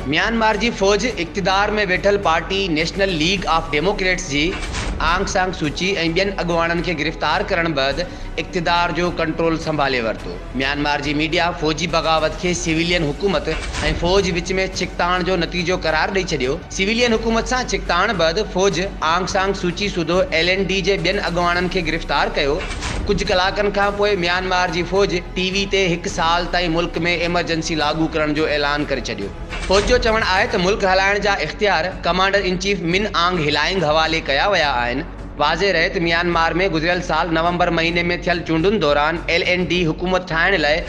Myanmar जी फौज इक़्तिदार में वेठल party National League of Democrats जी आंग सांग सूची ऐं ॿियनि अॻुवाणनि खे गिरफ़्तार करण बैदि इक़्तिदार जो कंट्रोल संभाले वरितो। म्यांमार जी मीडिया फौजी बग़ावत खे सिविलियन हुकूमत ऐं फौज विच में छिकताण जो नतीजो करार ॾेई छॾियो। सिविलियन हुकूमत सां छिकताण बैदि फौज आंग सांग सूची सूदो LND जे ॿियनि अॻुवाणनि खे गिरफ़्तार कयो। कुझु कलाकनि खां पोइ म्यांमार जी फौज TV ते 1 साल ताईं मुल्क में एमरजेंसी लागू करण जो ऐलान करे छॾियो। फौज जो चवणु आहे त मुल्क हलाइण जा इख़्तियार कमांडर इन चीफ मिन आंग हिलाइंग हवाले कया विया आहिनि। वाज़े रहे त म्यांमार में गुज़िरियल साल नवंबर महीने में थियल चूंडुनि दौरान LND हुकूमत ठाहिण लाइ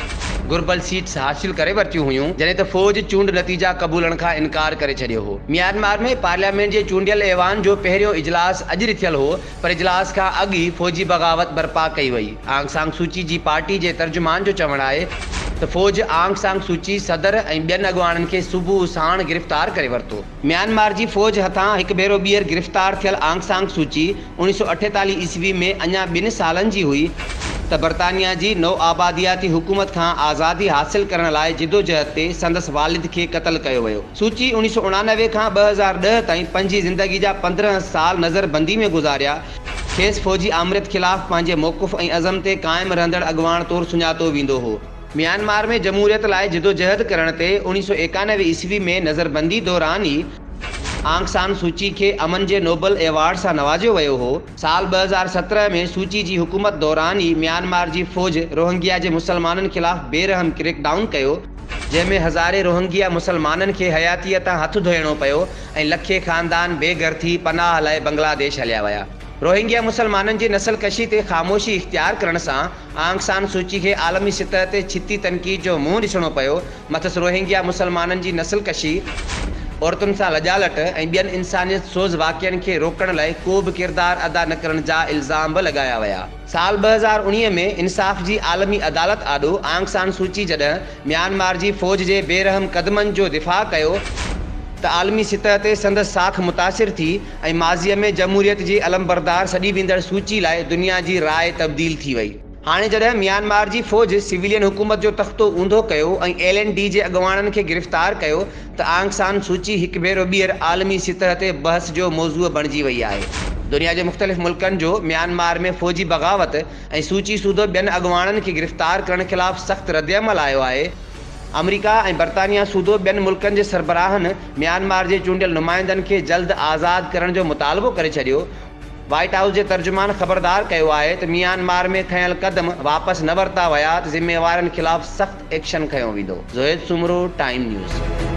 घुर्बल सीट्स हासिल करे वरितियूं हुयूं, जॾहिं त फौज चूंड नतीजा क़बूलण खां इनकार करे छॾियो हो। म्यांमार में पार्लियामेंट जे चूंडियल ऐवान जो पहिरियों इजलास अॼु थियल हो, पर इजलास खां अॻु ई फौजी बग़ावत बर्पा कई वई। आंग सांग सूची जी पार्टी जे तर्जुमान जो चवणु आहे त फौज आंग सांग सूची सदर ऐं ॿियनि अॻुवाणनि खे सुबुह साण गिरफ़्तार करे वरितो। म्यांमार जी फौज हथां हिकु भेरो ॿीहर गिरफ़्तार थियल आंग सांग सूची 1948 ईस्वी में अञा 2 सालनि जी हुई त बरतानिया जी नौ आबादियाती हुकूमत खां आज़ादी हासिल करण लाइ जिदोजहद ते संदसि वालिद खे क़त्ल कयो वियो। सूची 1989 खां 2010 ताईं पंहिंजी ज़िंदगी जा 15 साल नज़रबंदी में गुज़ारिया। खेसि फौजी आमरियत ख़िलाफ़ पंहिंजे मौक़ुफ़ ऐं अज़म ते क़ाइमु रहंदड़ अॻुवाण तौरु सुञातो वेंदो हो। म्यांमार में जमहूरियत लाइ जिदोजहद करण ते 1991 ईस्वी में नज़रबंदी दौरान ई आंग सान सूची खे अमन जे नोबल एवार्ड सां नवाजियो वियो हो। साल 2017 में सूची जी हुकूमत दौरान ई म्यांमार जी फौज रोहिंग्या जे मुसलमाननि ख़िलाफ़ बेरहम क्रैकडाउन कयो, जंहिंमें हज़ारे रोहिंग्या मुसलमाननि खे हयातीअ तां हथु धोइणो पियो ऐं लखे ख़ानदान बेघर थी पनाह लाइ बांग्लादेश हलिया विया। रोहिंग्या मुसलमाननि जी नस्ल कशी ते ख़ामोशी इख़्तियार करण सां आंग सान सूची खे आलमी सतह ते छिती तनक़ीद जो मुंहुं ॾिसणो पियो। मथस रोहिंग्या मुसलमाननि जी नस्ल कशी, औरतुनि सां लजालट ऐं ॿियनि इंसानियत सोज़ वाक़िअनि खे रोकण लाइ को बि किरदारु अदा न करण जा इल्ज़ाम बि लॻाया विया। साल 2019 में इंसाफ़ जी आलमी अदालत आॾो आंग सान सूची जॾहिं म्यांमार जी फौज जे बेरहम क़दमनि जो दिफ़ा कयो त आलमी सतह ते संदसि साख मुतासिर थी ऐं माज़ीअ में जमहूरियत जी अलमबरदार सॾी वेंदड़ सूची लाइ दुनिया जी राय तब्दील थी वई। हाणे जॾहिं म्यांमार जी फौज सिविलियन हुकूमत जो तख़्तो ऊंधो कयो ऐं LND जे अॻुवाणनि खे गिरफ़्तार कयो त आंग सान सूची हिकु भेरो ॿीहर आलमी सतह ते बहस जो मौज़ूअ बणिजी वई आहे। दुनिया जे मुख़्तलिफ़ मुल्कनि जो म्यांमार में फौजी बग़ावत ऐं सूची सूदो ॿियनि अॻुवाणनि खे गिरफ़्तार करण ख़िलाफ़ सख़्तु रद्दअमल आयो आहे। अमरीका ऐं बरतानिया सूदो ॿियनि मुल्कनि जे सरबराहनि म्यांमार जे चूंडियल नुमाइंदनि खे जल्द आज़ादु करण जो मुतालबो करे छॾियो। व्हाइट हाउस जे तर्जुमान ख़बरदार कयो आहे त म्यांमार में खयल क़दम वापसि न वरिता विया त ज़िम्मेवारनि ख़िलाफ़ सख़्तु एक्शन खयो वेंदो। ज़ोहिद सुमरो, टाइम न्यूज़।